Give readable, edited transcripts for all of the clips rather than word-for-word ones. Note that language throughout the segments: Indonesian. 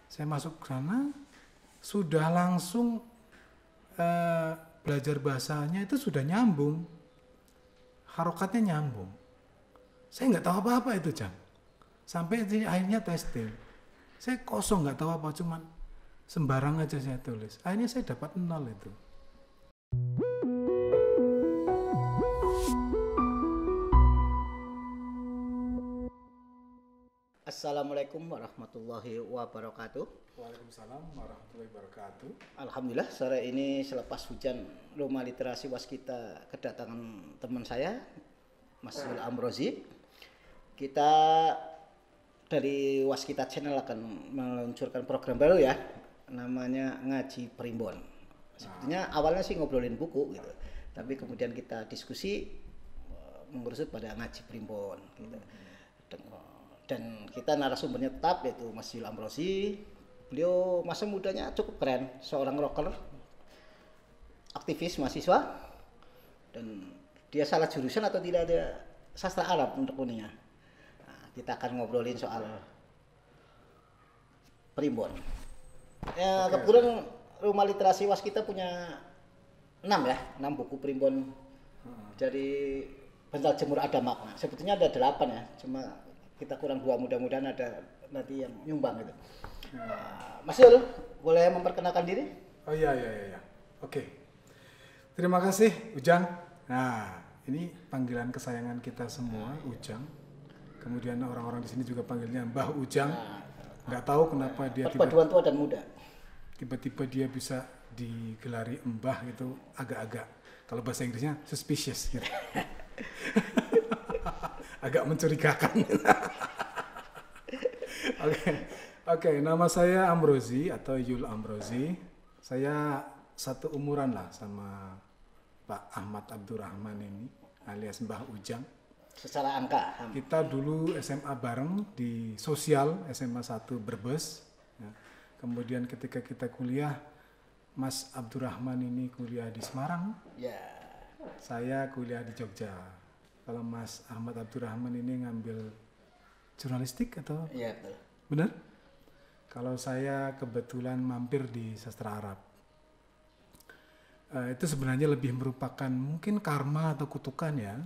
Saya masuk ke sana, sudah langsung belajar bahasanya itu sudah nyambung, harokatnya nyambung. Saya nggak tahu apa-apa itu Jang. Sampai akhirnya testing. Saya kosong nggak tahu apa, cuman sembarang aja saya tulis. Akhirnya saya dapat 0 itu. Assalamualaikum warahmatullahi wabarakatuh. Waalaikumsalam warahmatullahi wabarakatuh. Alhamdulillah sore ini selepas hujan Rumah Literasi Waskita kedatangan teman saya Mas Yul Amrozi. Kita dari Waskita Channel akan meluncurkan program baru ya, namanya Ngaji Primbon. Sebetulnya awalnya sih ngobrolin buku gitu, tapi kemudian kita diskusi mengerucut pada Ngaji Primbon gitu. Dan kita narasumbernya tetap yaitu Mas Yul Amrozi. Beliau masa mudanya cukup keren, seorang rocker, aktivis mahasiswa, dan dia salah jurusan atau tidak ada sastra Arab untuk uninya. Nah, kita akan ngobrolin soal primbon. Ya, kebetulan Rumah Literasi Waskita punya 6 buku primbon dari Bental Jemur Ada Makna. Sebetulnya ada 8 ya, cuma kita kurang 2, mudah-mudahan ada nanti yang nyumbang gitu. Mas Yul, boleh memperkenalkan diri? Oh iya. Oke. Terima kasih Ujang. Nah, ini panggilan kesayangan kita semua, Ujang. Kemudian orang-orang di sini juga panggilnya Mbah Ujang. Nggak tahu kenapa dia perpaduan tua dan muda. Tiba-tiba dia bisa digelari Mbah itu agak-agak, kalau bahasa Inggrisnya suspicious gitu. Agak mencurigakan. Oke, nama saya Amrozi atau Yul Amrozi. Saya satu umuran lah sama Pak Ahmad Abdurrahman ini, alias Mbah Ujang. Secara angka. Kita dulu SMA bareng di Sosial SMA 1 Brebes. Ya. Kemudian ketika kita kuliah, Mas Abdurrahman ini kuliah di Semarang. Ya. Saya kuliah di Jogja. Kalau Mas Ahmad Abdurrahman ini ngambil jurnalistik atau? Iya, betul. Benar? Kalau saya kebetulan mampir di sastra Arab. Itu sebenarnya lebih merupakan mungkin karma atau kutukan ya.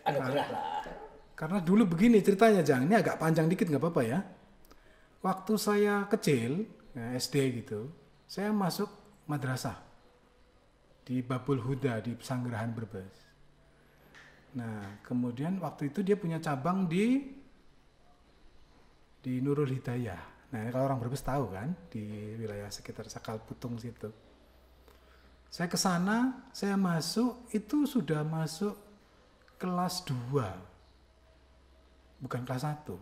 Anugerah lah. Karena dulu begini ceritanya Jang, ini agak panjang dikit nggak apa-apa ya. Waktu saya kecil, ya, SD gitu, saya masuk madrasah di Babul Huda di Pesanggerahan Brebes. Nah, kemudian waktu itu dia punya cabang di Nurul Hidayah. Nah, kalau orang Brebes tahu kan, di wilayah sekitar Sakal Putung situ. Saya ke sana, saya masuk, itu sudah masuk kelas 2. Bukan kelas 1.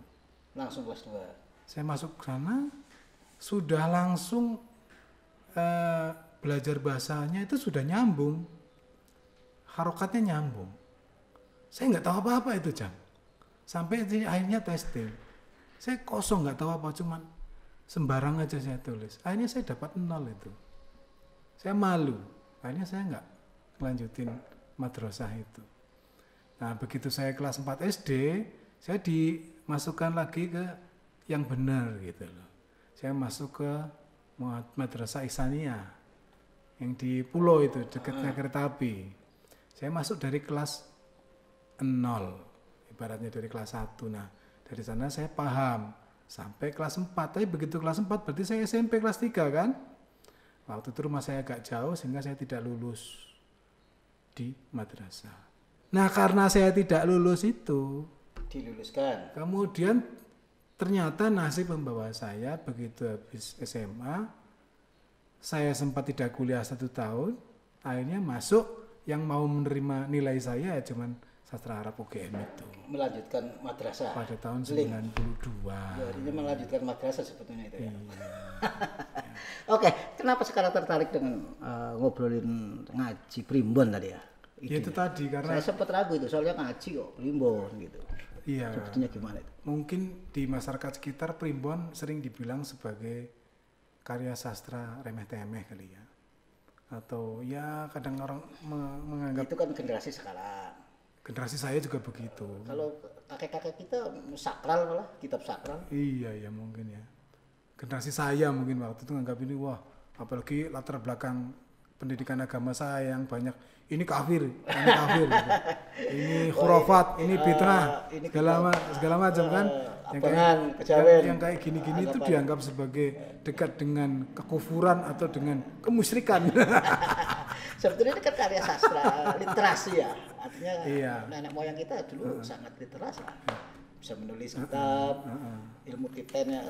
Langsung kelas 2. Saya masuk ke sana, sudah langsung belajar bahasanya itu sudah nyambung. Harokatnya nyambung. Saya nggak tahu apa-apa itu Jang. Sampai akhirnya testing. Saya kosong nggak tahu apa, cuman sembarang aja saya tulis. Akhirnya saya dapat 0 itu. Saya malu. Akhirnya saya nggak melanjutin madrasah itu. Nah, begitu saya kelas 4 SD, saya dimasukkan lagi ke yang benar gitu loh. Saya masuk ke madrasah Ihsaniyah yang di pulau itu dekatnya kereta api. Saya masuk dari kelas 0, ibaratnya dari kelas 1. Nah, dari sana saya paham sampai kelas 4. Tapi begitu kelas 4 berarti saya SMP kelas 3 kan? Waktu itu rumah saya agak jauh sehingga saya tidak lulus di madrasah. Nah, karena saya tidak lulus itu, diluluskan. Kemudian ternyata nasib membawa saya begitu habis SMA, saya sempat tidak kuliah 1 tahun, akhirnya masuk yang mau menerima nilai saya ya cuman sastra Arab UGM itu. Melanjutkan madrasah. Pada tahun 92. Ya, ini melanjutkan madrasah sebetulnya itu ya. Iya. Oke, kenapa sekarang tertarik dengan ngobrolin ngaji primbon tadi ya? Ya itu tadi karena saya sempat ragu itu, soalnya ngaji kok primbon gitu. Iya. Sebetulnya gimana itu? Mungkin di masyarakat sekitar primbon sering dibilang sebagai karya sastra remeh-temeh kali ya. Atau ya kadang orang menganggap itu kan generasi sekarang. Generasi saya juga begitu. Kalau kakek-kakek kita sakral malah, kitab sakral. Iya ya mungkin ya. generasi saya mungkin waktu itu nganggap ini wah, apalagi latar belakang pendidikan agama saya yang banyak ini kafir gitu. Ini khurafat, ini bid'ah, segala macam kan. Yang kayak gini-gini itu dianggap sebagai dekat dengan kekufuran atau dengan kemusyrikan. Sebetulnya ini kan karya sastra, literasi ya. Artinya nenek moyang kita dulu sangat literasi. Bisa menulis kitab, ilmu titennya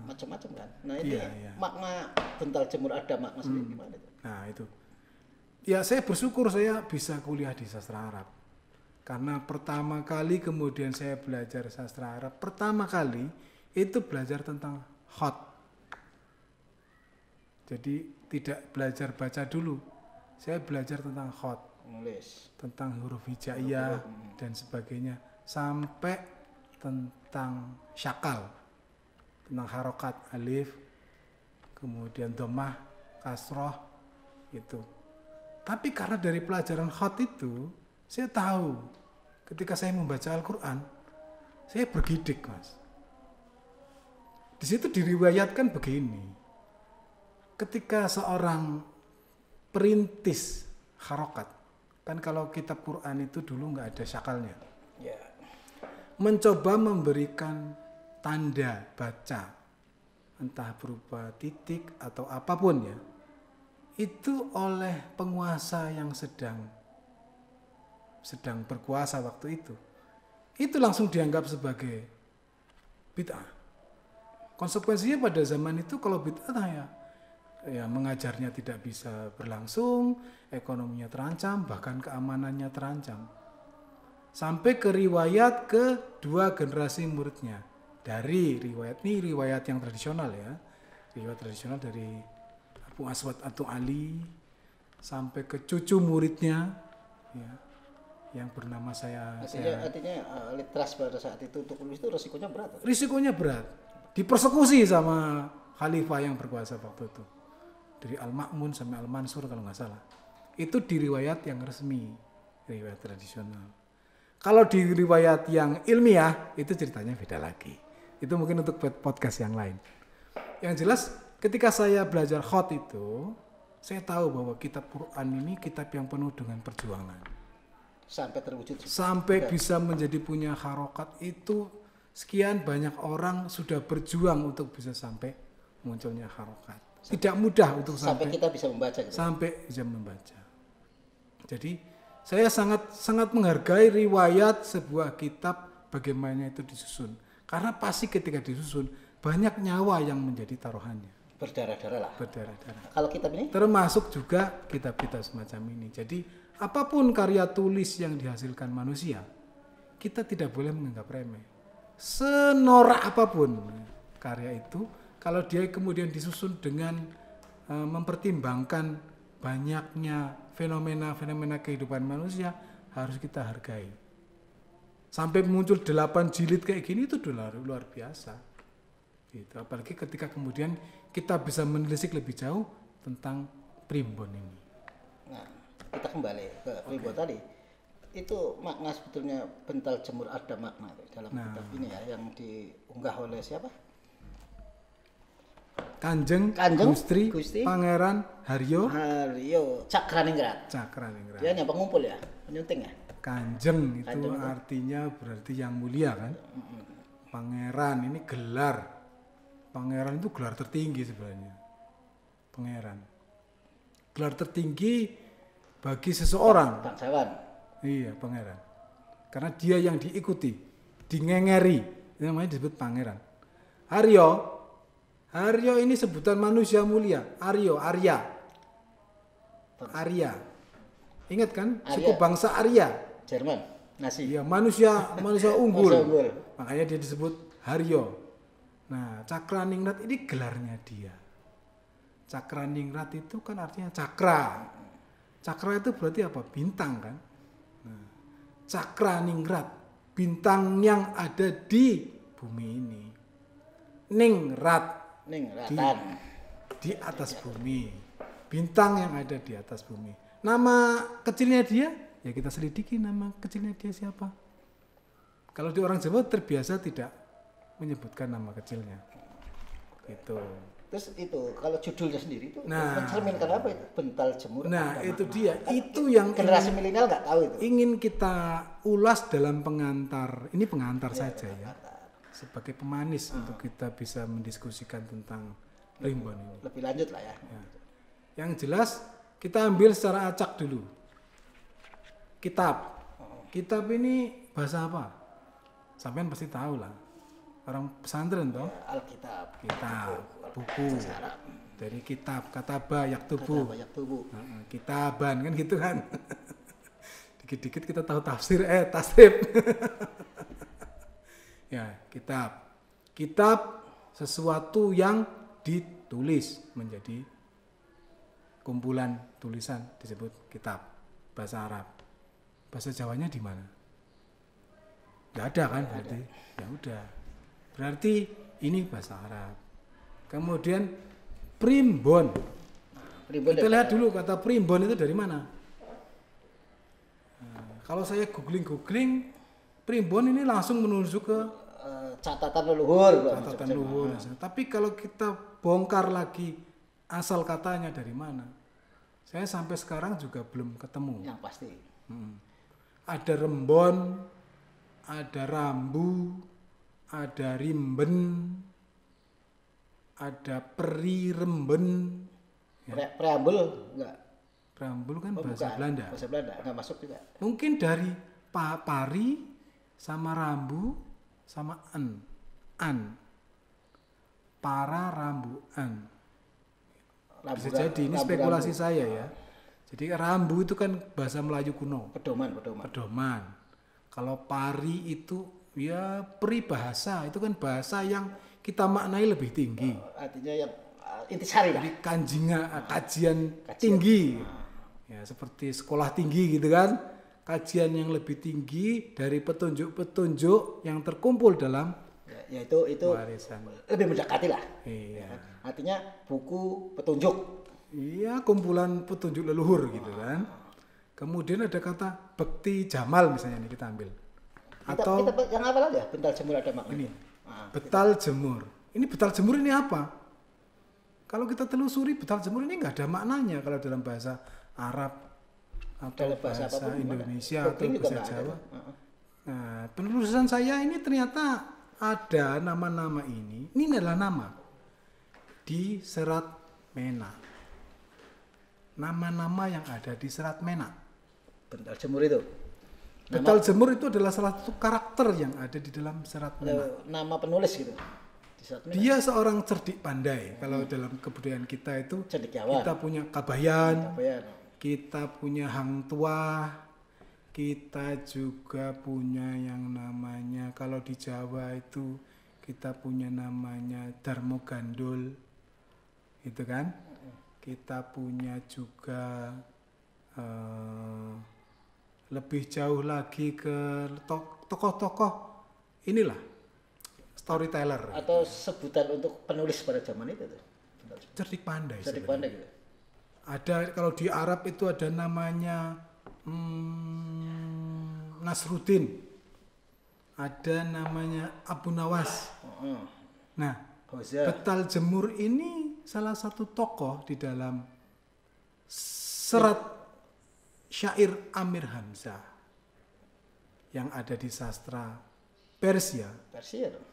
macam-macam kan. Nah ini makna bental jemur ada makna sendiri gimana itu? Nah itu. Ya saya bersyukur saya bisa kuliah di sastra Arab. Karena pertama kali kemudian saya belajar sastra Arab, pertama kali itu belajar tentang khat. Jadi tidak belajar baca dulu. Saya belajar tentang khat, menulis, tentang huruf hijaiyah dan sebagainya sampai tentang syakal, tentang harokat alif, kemudian dhammah, kasroh itu. Tapi karena dari pelajaran khat itu, saya tahu ketika saya membaca Al-Quran, saya bergidik mas. Di situ diriwayatkan begini, ketika seorang perintis harokat, kan kalau kitab Quran itu dulu nggak ada syakalnya, mencoba memberikan tanda baca, entah berupa titik atau apapun ya, itu oleh penguasa yang sedang berkuasa waktu itu langsung dianggap sebagai bid'ah. Konsekuensinya pada zaman itu kalau bid'ah ya mengajarnya tidak bisa berlangsung, ekonominya terancam, bahkan keamanannya terancam. Sampai ke riwayat kedua generasi muridnya. Dari riwayat yang tradisional ya. Riwayat tradisional dari Abu Aswad atau Ali sampai ke cucu muridnya ya, yang bernama artinya literas pada saat itu untuk lulus itu risikonya berat. Risikonya berat. Dipersekusi sama khalifah yang berkuasa waktu itu. Dari Al-Ma'mun sampai Al-Mansur kalau nggak salah. Itu di riwayat yang resmi, riwayat tradisional. Kalau di riwayat yang ilmiah itu ceritanya beda lagi. Itu mungkin untuk podcast yang lain. Yang jelas ketika saya belajar khat itu, saya tahu bahwa kitab Quran ini kitab yang penuh dengan perjuangan. Sampai terwujud. Sampai bisa menjadi punya harokat itu sekian banyak orang sudah berjuang untuk bisa sampai munculnya harokat. Tidak mudah untuk sampai kita bisa membaca. Gitu. Sampai bisa membaca. Jadi saya sangat menghargai riwayat sebuah kitab bagaimana itu disusun. Karena pasti ketika disusun banyak nyawa yang menjadi taruhannya. Berdarah-darah lah. Berdarah-darah. Kalau kitab ini? Termasuk juga kitab-kitab semacam ini. Jadi apapun karya tulis yang dihasilkan manusia, kita tidak boleh menganggap remeh. Senorak apapun karya itu, kalau dia kemudian disusun dengan mempertimbangkan banyaknya fenomena-fenomena kehidupan manusia, harus kita hargai. Sampai muncul 8 jilid kayak gini itu luar biasa. Gitu. Apalagi ketika kemudian kita bisa menelisik lebih jauh tentang primbon ini. Nah, kita kembali ke primbon tadi. Itu makna sebetulnya bental jemur ada makna dalam kitab ini ya, yang diunggah oleh siapa? Kanjeng Gusti Pangeran Haryo Cakraningrat. Dia hanya pengumpul ya, penyunting ya. Kanjeng itu artinya berarti yang mulia kan. Pangeran ini gelar. Pangeran itu gelar tertinggi sebenarnya. Pangeran. Gelar tertinggi bagi seseorang. Bangsawan. Iya, pangeran. Karena dia yang diikuti, dingengeri, itu namanya disebut pangeran. Haryo ini sebutan manusia mulia. Arya. Ingat kan? Arya. Suku bangsa Arya. Jerman. Nasi. Iya, manusia unggul. Makanya dia disebut Haryo. Nah, Cakraningrat ini gelarnya dia. Cakraningrat itu kan artinya cakra. Cakra itu berarti apa? Bintang kan? Nah, Cakraningrat, bintang yang ada di bumi ini. Ningratan. Di atas bumi. Bintang yang ada di atas bumi. Nama kecilnya dia, ya kita selidiki nama kecilnya dia siapa. Kalau di orang Jawa terbiasa tidak menyebutkan nama kecilnya. Gitu. Terus itu kalau judulnya sendiri itu Nah. mencerminkan apa itu? Bental jemur. Nah, ada itu makna. dia. Kan Itu yang generasi milenial nggak tahu itu. ingin kita ulas dalam pengantar. Ini pengantar Iya, saja ya. Sebagai pemanis untuk kita bisa mendiskusikan tentang primbon ini. Lebih lanjut lah ya. Ya. Yang jelas kita ambil secara acak dulu. Kitab. Kitab ini bahasa apa? Sampean pasti tahu lah. Orang pesantren toh. Alkitab. Kitab, buku. Dari kitab, kataba, yaktubu. Banyak tubuh. Kitaban kan gitu kan. Dikit-dikit kita tahu tafsir, tasrif. Ya, kitab. Kitab sesuatu yang ditulis menjadi kumpulan tulisan disebut kitab. Bahasa Arab. Bahasa Jawanya di mana? Nggak ada kan berarti? Ya udah. Berarti ini bahasa Arab. Kemudian primbon. Primbon Kita lihat dulu kata primbon itu dari mana? Nah, kalau saya googling, primbon ini langsung menuju ke catatan leluhur. catatan luhur. Tapi kalau kita bongkar lagi asal katanya dari mana, saya sampai sekarang juga belum ketemu. Yang pasti. Ada rembon, ada rambu, ada rimben, ada peri remben. Preambul enggak? Preambul kan Oh, bahasa bukan. Belanda. Bahasa Belanda enggak masuk juga. Mungkin dari pari sama rambu sama an. Para rambu an. Bisa jadi ini spekulasi saya ya. Jadi rambu itu kan bahasa Melayu kuno. Pedoman. Pedoman. Kalau pari itu ya peribahasa, itu kan bahasa yang kita maknai lebih tinggi. Artinya yang intisari lah. Jadi kajian tinggi. Ya, seperti sekolah tinggi gitu kan. Kajian yang lebih tinggi dari petunjuk-petunjuk yang terkumpul dalam Ya itu warisan. lebih mendekati lah. Iya. Artinya buku petunjuk. Iya, kumpulan petunjuk leluhur gitu kan. Kemudian ada kata bekti jamal misalnya nih kita ambil. Atau Kita yang apa aja? Bental jemur ada makna. ini betal jemur. Ini betal jemur ini apa? Kalau kita telusuri betal jemur ini nggak ada maknanya kalau dalam bahasa Arab atau Dalam bahasa bahasa apapun Indonesia gimana? atau Googling juga bahasa nggak ada. Jawa. Nah, penelusuran saya ini ternyata ada nama-nama ini. Ini adalah nama di Serat Mena. Nama-nama yang ada di Serat Mena. Bental jemur itu. Betal jemur itu adalah salah satu karakter yang ada di dalam Serat Mena. Nama penulis gitu. Di saat ini Dia seorang cerdik pandai. Kalau dalam kebudayaan kita itu cerdik Jawa. kita punya kabayan, Apa ya? kita punya hang tua, kita juga punya yang namanya kalau di Jawa itu kita punya namanya Darmo Gandul, gitu kan? Kita punya juga lebih jauh lagi ke tokoh-tokoh inilah storyteller, Atau sebutan untuk penulis pada zaman itu tuh. Bental jemur. cerdik pandai. Cerdik sebenarnya. pandai gitu. Ada kalau di Arab itu ada namanya Nasruddin, ada namanya Abu Nawas. Nah, Hoza. Betal Jemur ini salah satu tokoh di dalam serat syair Amir Hamzah yang ada di sastra Persia, Persia dong.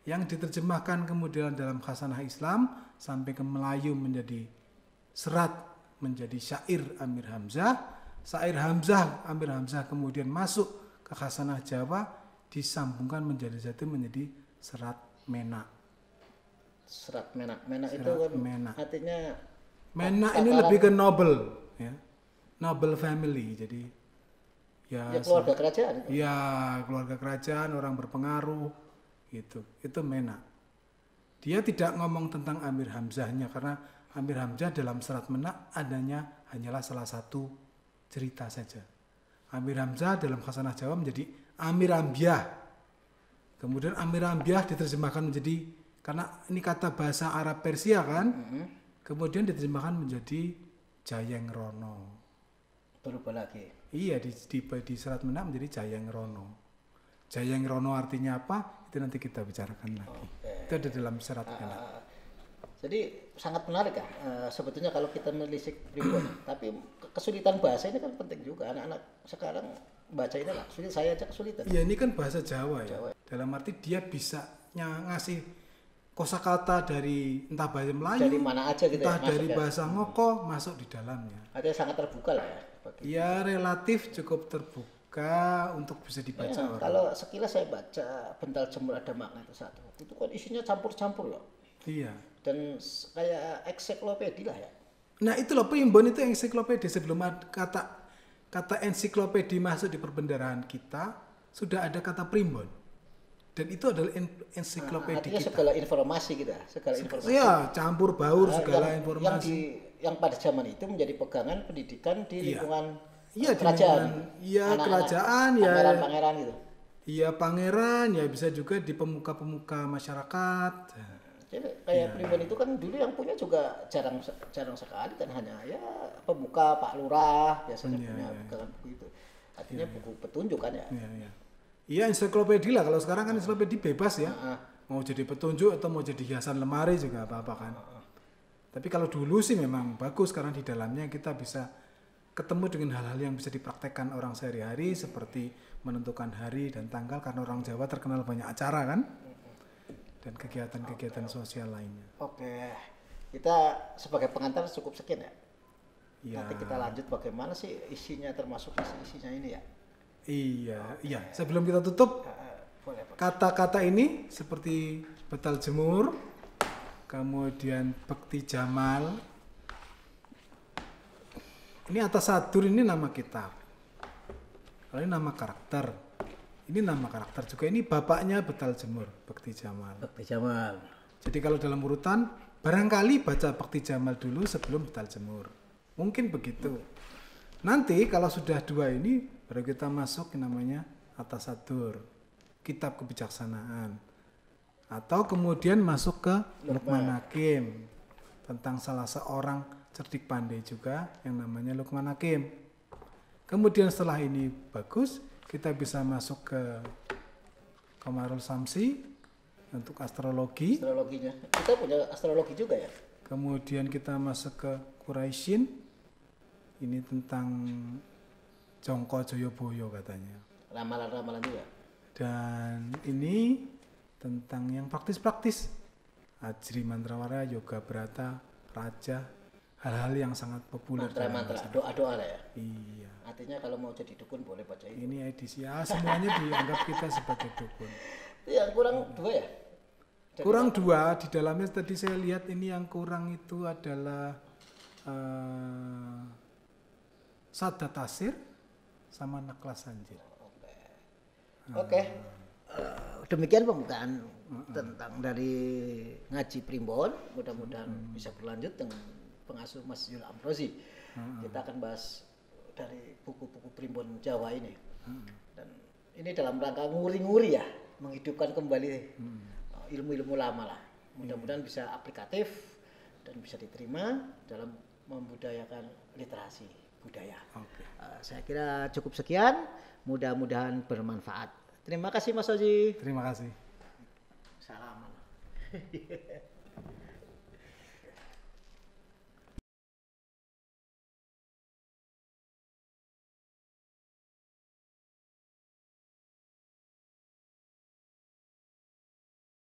yang diterjemahkan kemudian dalam Khasanah Islam sampai ke Melayu menjadi serat, menjadi syair Amir Hamzah. Syair Amir Hamzah kemudian masuk ke Khasanah Jawa, disambungkan menjadi satu menjadi serat Mena. Serat Mena. Mena itu Serat kan Mena. artinya Mena ini lebih ke noble, ya, noble family. Jadi ya keluarga kerajaan. ya keluarga kerajaan, orang berpengaruh, gitu. Itu Mena. Dia tidak ngomong tentang Amir Hamzahnya karena Amir Hamzah dalam serat Mena adanya hanyalah salah satu cerita saja. Amir Hamzah dalam Khasanah Jawa menjadi Amir Ambiah. Kemudian Amir Ambiah diterjemahkan menjadi, karena ini kata bahasa Arab Persia kan, kemudian diterjemahkan menjadi Jayeng Rono. Berubah lagi. Iya, di serat Mena menjadi Jayeng Rono. Jayeng Rono artinya apa? Itu nanti kita bicarakan lagi. Itu ada dalam serat Mena. Jadi sangat menarik ya, sebetulnya kalau kita menelisik primbon. Tapi kesulitan bahasa ini kan penting juga. Anak-anak sekarang baca ini lah, sulit, saya aja kesulitan. Ya ini kan bahasa Jawa ya. Jawa. Dalam arti dia bisa ngasih kosakata dari entah bahasa Melayu, Dari mana aja gitu entah ya, dari masuk ya. bahasa Ngoko masuk di dalamnya. Artinya sangat terbuka lah ya. Ya relatif cukup terbuka untuk bisa dibaca Ya, orang. kalau sekilas saya baca Bental Jemur Ada Makna itu satu. Itu kan isinya campur-campur loh. Iya. Dan kayak ensiklopedia lah ya. Nah itulah primbon itu ensiklopedia. Sebelum kata ensiklopedia masuk di perbendaharaan kita, sudah ada kata primbon. Dan itu adalah ensiklopedia Artinya kita. segala informasi gitu ya, segala informasi. Ya campur baur segala yang informasi. yang pada zaman itu menjadi pegangan pendidikan di Iya. lingkungan Iya, di kerajaan. lingkungan- iya, Anak-anak, kerajaan, ya. Pangeran-pangeran gitu. Iya pangeran, ya bisa juga di pemuka-pemuka masyarakat. Jadi kayak primbon itu kan dulu yang punya juga jarang sekali kan, hanya ya pemuka, Pak Lurah biasanya Iya, punya iya. pegangan buku itu. Artinya buku petunjuk kan ya. Iya, iya. Iya ensiklopedia lah. Kalau sekarang kan ensiklopedia bebas ya. Mau jadi petunjuk atau mau jadi hiasan lemari juga apa-apa kan. Tapi kalau dulu sih memang bagus karena di dalamnya kita bisa ketemu dengan hal-hal yang bisa dipraktekkan orang sehari-hari seperti menentukan hari dan tanggal karena orang Jawa terkenal banyak acara kan. Dan kegiatan-kegiatan sosial lainnya. Oke. Kita sebagai pengantar cukup sekian ya. Iya. Nanti kita lanjut bagaimana sih isinya, termasuk isinya ini ya. Iya. Sebelum kita tutup, Boleh Pak. kata-kata ini seperti betal jemur, kemudian bekti jamal. Ini Atasadur ini nama kitab. Kalau ini nama karakter. Ini nama karakter juga. Ini bapaknya betal jemur, bekti jamal. Bekti Jamal. Jadi kalau dalam urutan, barangkali baca bekti jamal dulu sebelum betal jemur. Mungkin begitu. Nanti kalau sudah dua ini, baru kita masuk yang namanya Atasadur, kitab kebijaksanaan. Atau kemudian masuk ke Luqman Hakim, tentang salah seorang cerdik pandai juga yang namanya Luqman Hakim. Kemudian setelah ini bagus, kita bisa masuk ke Qamarul Samsi untuk astrologi. Astrologinya. Kita punya astrologi juga ya. Kemudian kita masuk ke Quraisyin. Ini tentang Jongko Joyoboyo katanya. Ramalan-ramalan juga. Dan ini tentang yang praktis-praktis. Ajri Mantrawara, Yoga Brata, Raja, hal-hal yang sangat populer. Mantra-mantra, doa-doa lah ya. Iya. Artinya kalau mau jadi dukun boleh baca ini. Ini edisi semuanya dianggap kita sebagai dukun. Yang kurang dua ya. Kurang dua di dalamnya tadi saya lihat ini yang kurang itu adalah Sada Tasir sama Naklas Anjir. Oke. Demikian pembukaan tentang dari ngaji primbon. Mudah-mudahan bisa berlanjut dengan pengasuh Mas Yul Amrozi. Kita akan bahas dari buku-buku primbon Jawa ini. Dan ini dalam rangka nguri-nguri ya, menghidupkan kembali ilmu-ilmu lama lah. Mudah-mudahan bisa aplikatif dan bisa diterima dalam membudayakan literasi budaya. Saya kira cukup sekian. Mudah-mudahan bermanfaat. Terima kasih Mas Oji. Terima kasih. Salam.